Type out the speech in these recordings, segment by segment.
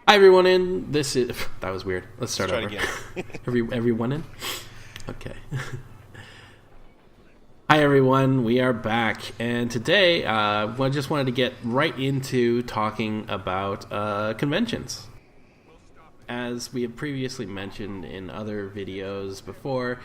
Hi everyone in. This is that was weird. Let's start Let's over. try it again. Everyone in. Okay. Hi everyone, we are back, and today I just wanted to get right into talking about conventions. As we have previously mentioned in other videos before,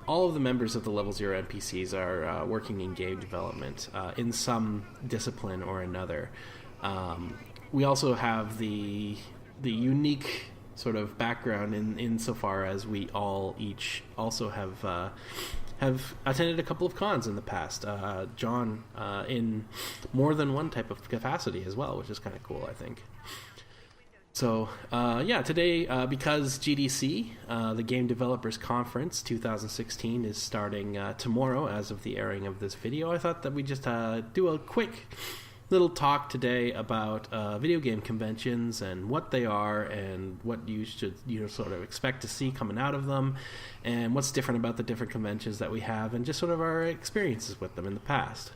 all of the members of the Level Zero NPCs are working in game development in some discipline or another. We also have the unique sort of background insofar as we all each also have attended a couple of cons in the past. John in more than one type of capacity as well, which is kind of cool, I think. So, today, because GDC, the Game Developers Conference 2016, is starting tomorrow as of the airing of this video, I thought that we'd just do a quick little talk today about video game conventions and what they are and what you should sort of expect to see coming out of them and what's different about the different conventions that we have and just sort of our experiences with them in the past.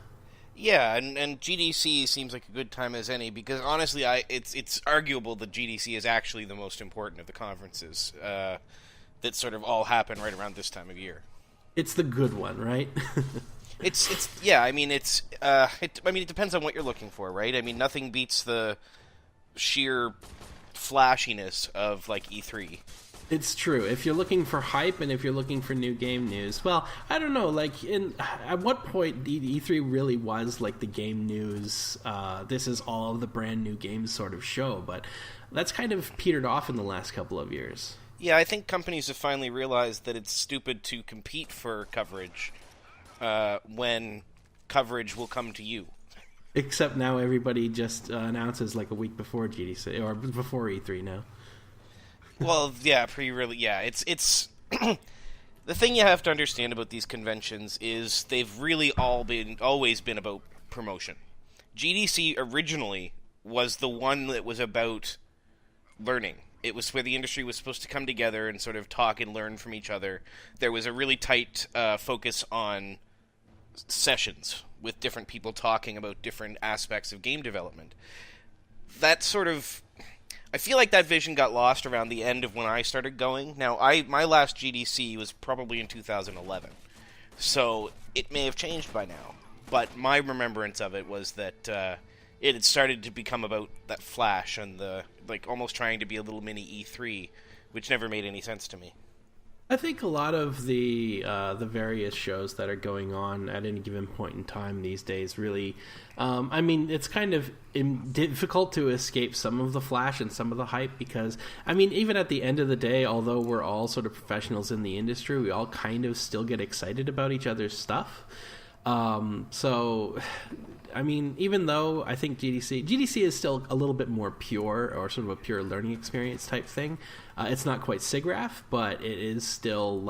Yeah, and GDC seems like a good time as any because honestly, it's arguable that GDC is actually the most important of the conferences that sort of all happen right around this time of year. It's the good one, right? It's I mean it depends on what you're looking for, right? I mean nothing beats the sheer flashiness of like E3. It's true. If you're looking for hype and if you're looking for new game news, well, I don't know. Like, at what point E3 really was like the game news? This is all of the brand new games sort of show, but that's kind of petered off in the last couple of years. Yeah, I think companies have finally realized that it's stupid to compete for coverage when coverage will come to you. Except now everybody just announces like a week before GDC or before E3 now. Well, yeah, it's the thing you have to understand about these conventions is they've really always been about promotion. GDC originally was the one that was about learning. It was where the industry was supposed to come together and sort of talk and learn from each other. There was a really tight focus on sessions with different people talking about different aspects of game development. That sort of... I feel like that vision got lost around the end of when I started going. Now, my last GDC was probably in 2011, so it may have changed by now. But my remembrance of it was that it had started to become about that flash and the almost trying to be a little mini E3, which never made any sense to me. I think a lot of the various shows that are going on at any given point in time these days really, I mean, it's kind of difficult to escape some of the flash and some of the hype because, I mean, even at the end of the day, although we're all sort of professionals in the industry, we all kind of still get excited about each other's stuff. So, I mean, even though I think GDC is still a little bit more pure or sort of a pure learning experience type thing. It's not quite SIGGRAPH, but it is still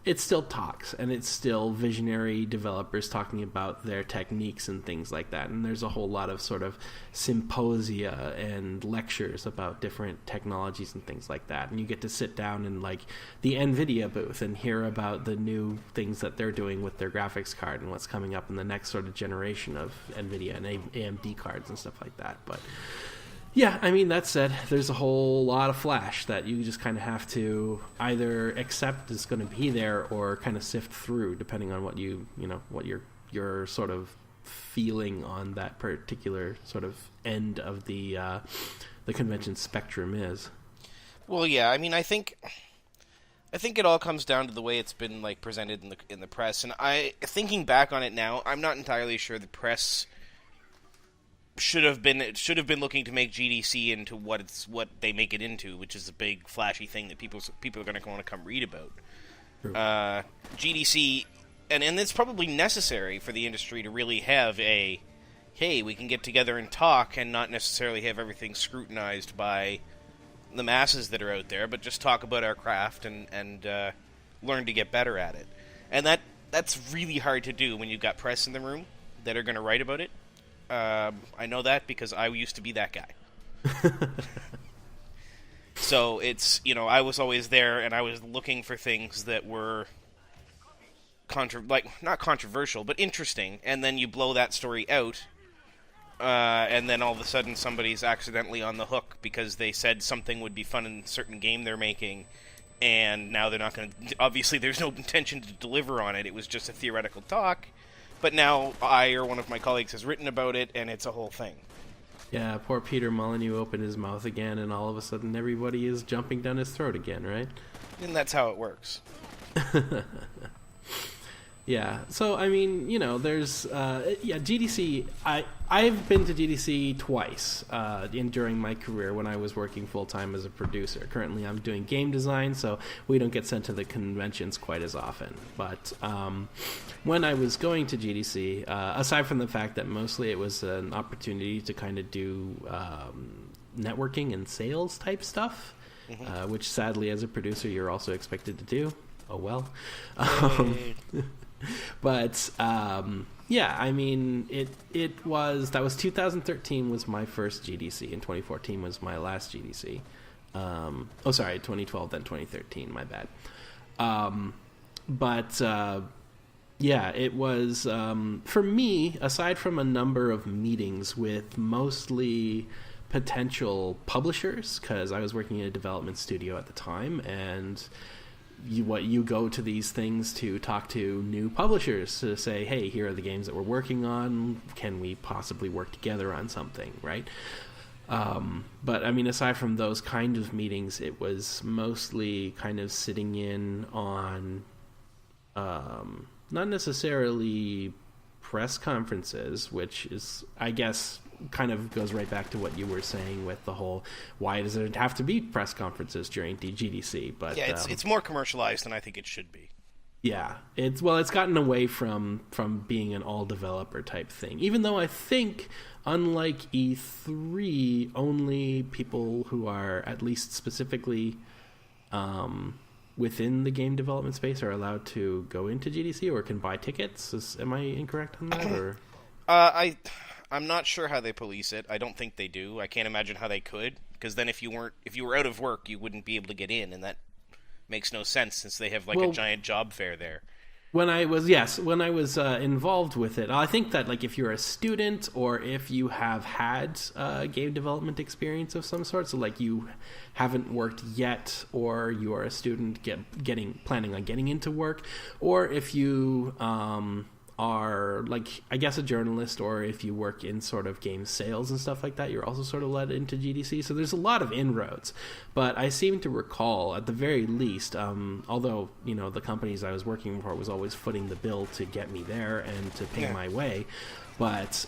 it still talks and it's still visionary developers talking about their techniques and things like that. And there's a whole lot of sort of symposia and lectures about different technologies and things like that. And you get to sit down in like the NVIDIA booth and hear about the new things that they're doing with their graphics card and what's coming up in the next sort of generation of NVIDIA and AMD cards and stuff like that. But yeah, I mean, that said, there's a whole lot of flash that you just kind of have to either accept is going to be there or kind of sift through, depending on what what your sort of feeling on that particular sort of end of the convention spectrum is. Well, yeah, I mean, I think it all comes down to the way it's been like presented in the press, and thinking back on it now, I'm not entirely sure the press should have been looking to make GDC into what they make it into, which is a big flashy thing that people are going to want to come read about. GDC, and it's probably necessary for the industry to really have hey, we can get together and talk and not necessarily have everything scrutinized by the masses that are out there, but just talk about our craft and learn to get better at it. And that's really hard to do when you've got press in the room that are going to write about it. I know that because I used to be that guy. So it's, I was always there and I was looking for things that were not controversial, but interesting. And then you blow that story out and then all of a sudden somebody's accidentally on the hook because they said something would be fun in a certain game they're making, and now they're not going to... Obviously, there's no intention to deliver on it. It was just a theoretical talk, but now I or one of my colleagues has written about it, and it's a whole thing. Yeah, poor Peter Molyneux opened his mouth again, and all of a sudden everybody is jumping down his throat again, right? And that's how it works. Yeah, so, I mean, there's, GDC, I've been to GDC twice during my career when I was working full-time as a producer. Currently, I'm doing game design, so we don't get sent to the conventions quite as often. But when I was going to GDC, aside from the fact that mostly it was an opportunity to kind of do networking and sales type stuff, which sadly, as a producer, you're also expected to do. Oh, well. But I mean, that was 2013 was my first GDC, and 2014 was my last GDC. 2012 then 2013, my bad. It was for me, aside from a number of meetings with mostly potential publishers, because I was working in a development studio at the time, and you go to these things to talk to new publishers to say, hey, here are the games that we're working on. Can we possibly work together on something, right? But, I mean, aside from those kind of meetings, it was mostly kind of sitting in on not necessarily press conferences, which is, I guess, kind of goes right back to what you were saying with the whole, why does it have to be press conferences during GDC? But yeah, it's more commercialized than I think it should be. Yeah, it's gotten away from being an all developer type thing. Even though I think, unlike E3, only people who are at least specifically within the game development space are allowed to go into GDC or can buy tickets. Am I incorrect on that? Or I'm not sure how they police it. I don't think they do. I can't imagine how they could, because then if you were out of work, you wouldn't be able to get in, and that makes no sense since they have a giant job fair there. When I was involved with it, I think that if you're a student or if you have had game development experience of some sort, so you haven't worked yet, or you are a student planning on getting into work, or if you are I guess a journalist, or if you work in sort of game sales and stuff like that, you're also sort of led into GDC. So there's a lot of inroads, but I seem to recall at the very least, although the companies I was working for was always footing the bill to get me there and to pay my way, but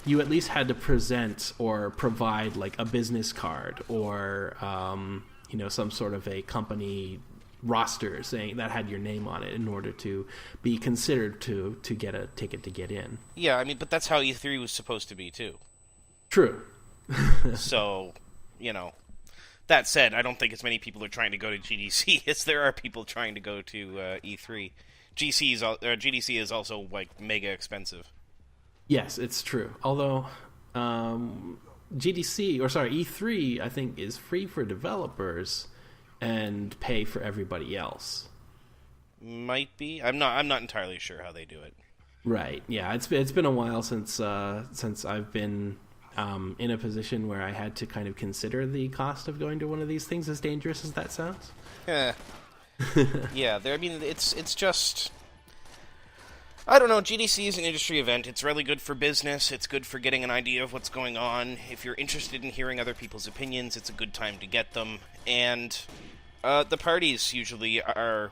you at least had to present or provide a business card or some sort of a company roster saying that had your name on it in order to be considered to get a ticket to get in. Yeah, I mean, but that's how E3 was supposed to be too. True. So, that said, I don't think as many people are trying to go to GDC as there are people trying to go to E3. GDC is also mega expensive. Yes, it's true. Although E3, I think, is free for developers and pay for everybody else. Might be. I'm not entirely sure how they do it. Right. Yeah. It's been a while since I've been in a position where I had to kind of consider the cost of going to one of these things, as dangerous as that sounds. Yeah. Yeah. I mean, it's just. I don't know, GDC is an industry event. It's really good for business. It's good for getting an idea of what's going on. If you're interested in hearing other people's opinions, it's a good time to get them. And the parties usually are...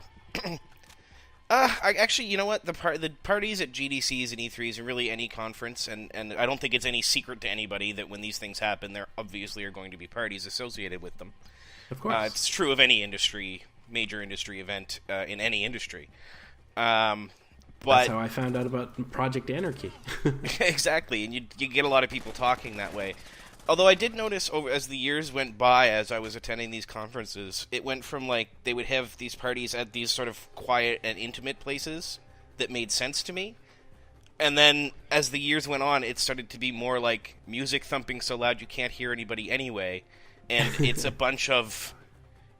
actually, you know what? The parties at GDCs and E3s are really any conference, and I don't think it's any secret to anybody that when these things happen, there obviously are going to be parties associated with them. Of course. It's true of any major industry event in any industry. But that's how I found out about Project Anarchy. Exactly, and you get a lot of people talking that way. Although I did notice as the years went by, as I was attending these conferences, it went from they would have these parties at these sort of quiet and intimate places that made sense to me. And then as the years went on, it started to be more like music thumping so loud you can't hear anybody anyway. And it's a bunch of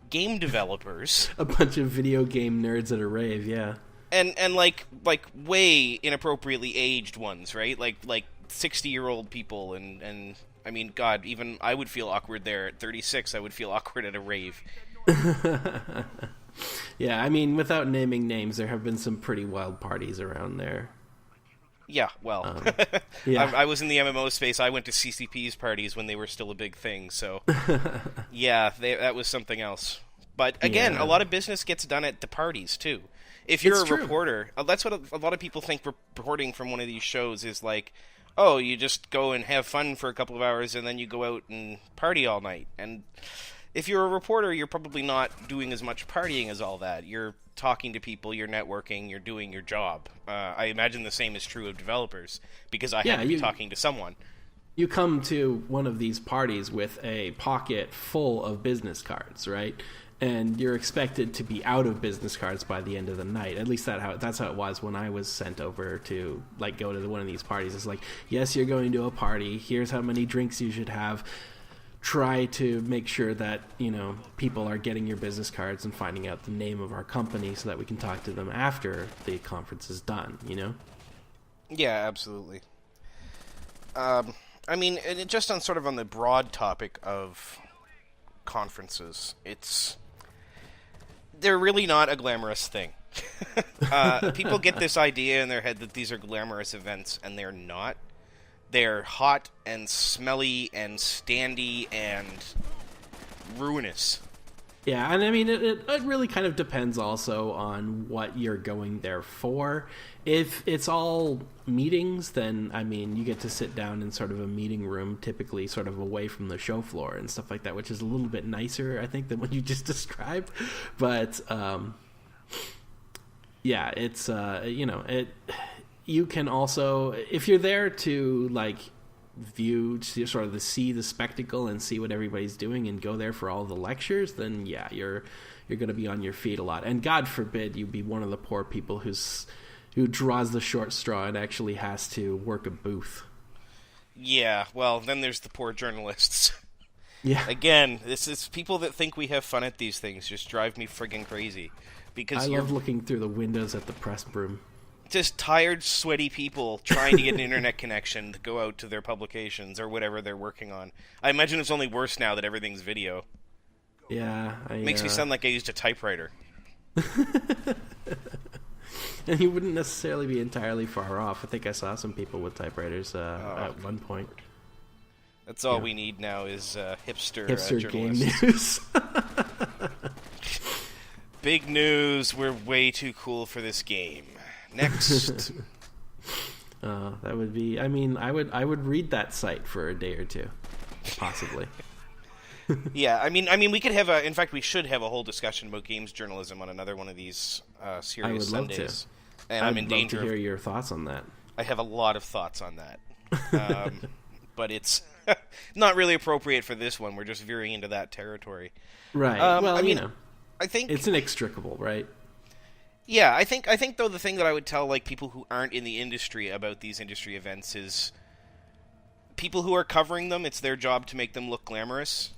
game developers. A bunch of video game nerds at a rave, yeah. And way inappropriately aged ones, right? Like 60-year-old people, and I mean, God, even I would feel awkward there. At 36, I would feel awkward at a rave. Yeah, I mean, without naming names, there have been some pretty wild parties around there. Yeah, well, yeah. I was in the MMO space. I went to CCP's parties when they were still a big thing, so yeah, that was something else. But again, a lot of business gets done at the parties, too. If you're a reporter, that's what a lot of people think reporting from one of these shows is like, oh, you just go and have fun for a couple of hours and then you go out and party all night. And if you're a reporter, you're probably not doing as much partying as all that. You're talking to people, you're networking, you're doing your job. I imagine the same is true of developers, because I had to be talking to someone. You come to one of these parties with a pocket full of business cards, right? And you're expected to be out of business cards by the end of the night. At least that's how it was when I was sent over to go to one of these parties. It's like, yes, you're going to a party. Here's how many drinks you should have. Try to make sure that people are getting your business cards and finding out the name of our company so that we can talk to them after the conference is done. Yeah, absolutely. I mean, just on the broad topic of conferences, they're really not a glamorous thing. People get this idea in their head that these are glamorous events, and they're not. They're hot and smelly and standy and ruinous. Yeah, and I mean, it really kind of depends also on what you're going there for. If it's all meetings, then, I mean, you get to sit down in sort of a meeting room, typically sort of away from the show floor and stuff like that, which is a little bit nicer, I think, than what you just described. But, yeah, it's, you can also, if you're there to, see the spectacle and see what everybody's doing and go there for all the lectures, then, yeah, you're going to be on your feet a lot. And God forbid you be one of the poor people who draws the short straw and actually has to work a booth. Yeah, well, then there's the poor journalists. Yeah. Again, this is people that think we have fun at these things just drive me friggin' crazy. Because I love looking through the windows at the press room. Just tired, sweaty people trying to get an internet connection to go out to their publications or whatever they're working on. I imagine it's only worse now that everything's video. Yeah. Makes me sound like I used a typewriter. And you wouldn't necessarily be entirely far off. I think I saw some people with typewriters at one point. That's all we need now is hipster game journalists. news. Big news, we're way too cool for this game. Next. That would be, I mean, I would read that site for a day or two, possibly. Yeah, I mean, we could have in fact, we should have a whole discussion about games journalism on another one of these serious Sundays. Love to. And I'm in love danger to hear your thoughts on that. I have a lot of thoughts on that. But it's not really appropriate for this one. We're just veering into that territory. Right. Well, I mean, I think it's inextricable, right? Yeah, I think though the thing that I would tell people who aren't in the industry about these industry events is people who are covering them, it's their job to make them look glamorous.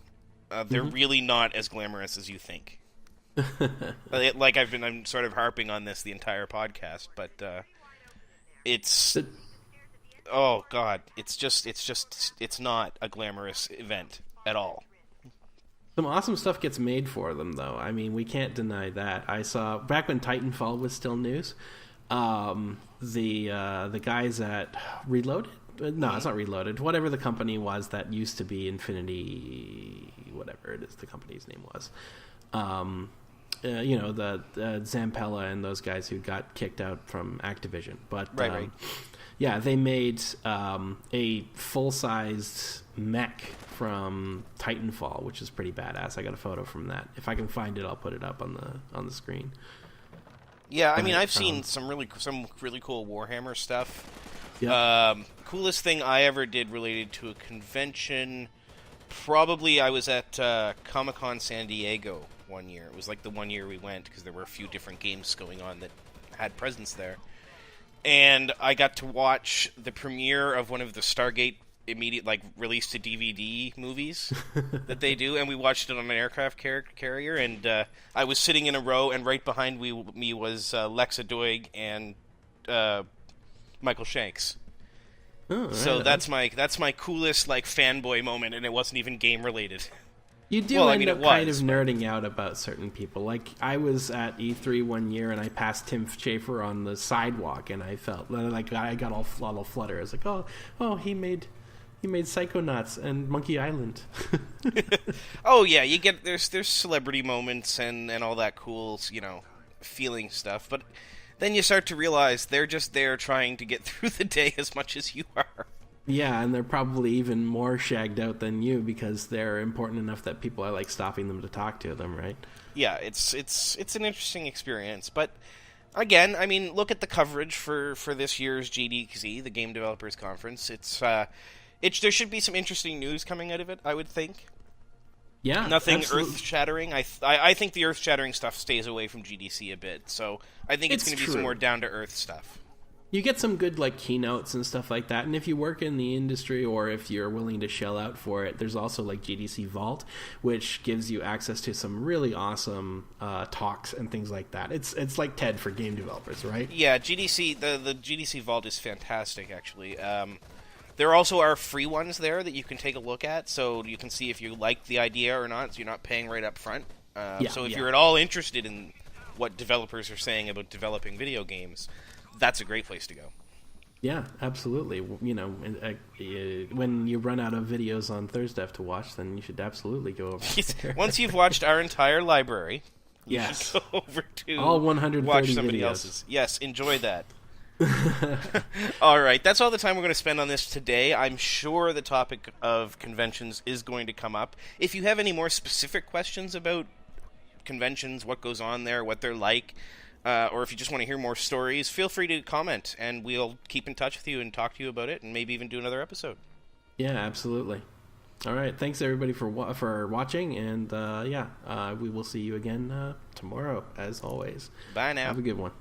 They're really not as glamorous as you think. I'm sort of harping on this the entire podcast, but oh God, it's not a glamorous event at all. Some awesome stuff gets made for them, though. I mean, we can't deny that. I saw back when Titanfall was still news, the guys at Reloaded. No, it's not Reloaded. Whatever the company was that used to be Infinity, whatever it is, the company's name was. The Zampella and those guys who got kicked out from Activision. But right. Yeah, they made a full-sized mech from Titanfall, which is pretty badass. I got a photo from that. If I can find it, I'll put it up on the screen. Yeah, I mean, I've seen some really cool Warhammer stuff. Yeah. Coolest thing I ever did related to a convention, probably I was at Comic-Con San Diego one year. It was like the one year we went because there were a few different games going on that had presence there. And I got to watch the premiere of one of the Stargate released to DVD movies that they do, and we watched it on an aircraft carrier, and I was sitting in a row, and right behind me was Lexa Doig and Michael Shanks. Oh, So right. that's my coolest like fanboy moment, and it wasn't even game related. You do Well, I end mean, up it kind of was, nerding out about certain people. Like, I was at E3 one year, and I passed Tim Schafer on the sidewalk, and I felt like I got all flutter. I was like, oh, he made Psychonauts and Monkey Island. Oh yeah, you get there's celebrity moments and all that cool, feeling stuff, but then you start to realize they're just there trying to get through the day as much as you are. Yeah, and they're probably even more shagged out than you because they're important enough that people are like stopping them to talk to them, right? Yeah, it's an interesting experience, but again, I mean, look at the coverage for this year's GDC, the Game Developers Conference. There should be some interesting news coming out of it, I would think. Yeah, nothing absolutely. earth-shattering. I think the earth-shattering stuff stays away from GDC a bit, so I think it's going to be some true. more down-to-earth stuff. You get some good like keynotes and stuff like that, and if you work in the industry or if you're willing to shell out for it, there's also like GDC Vault, which gives you access to some really awesome talks and things like that. It's like TED for game developers, right? Yeah, GDC the GDC Vault is fantastic, actually. There also are free ones there that you can take a look at, so you can see if you like the idea or not, so you're not paying right up front. So if you're at all interested in what developers are saying about developing video games, that's a great place to go. Yeah, absolutely. When you run out of videos on Thursday to watch, then you should absolutely go over there. Once you've watched our entire library, you yes, should go over to all 130 watch somebody videos. else's. Yes, enjoy that. All right, that's all the time we're going to spend on this today. I'm sure the topic of conventions is going to come up. If you have any more specific questions about conventions, what goes on there, what they're like, or if you just want to hear more stories, feel free to comment, and we'll keep in touch with you and talk to you about it, and maybe even do another episode. Yeah, absolutely. All right, thanks everybody for watching, and we will see you again tomorrow, as always. Bye now. Have a good one.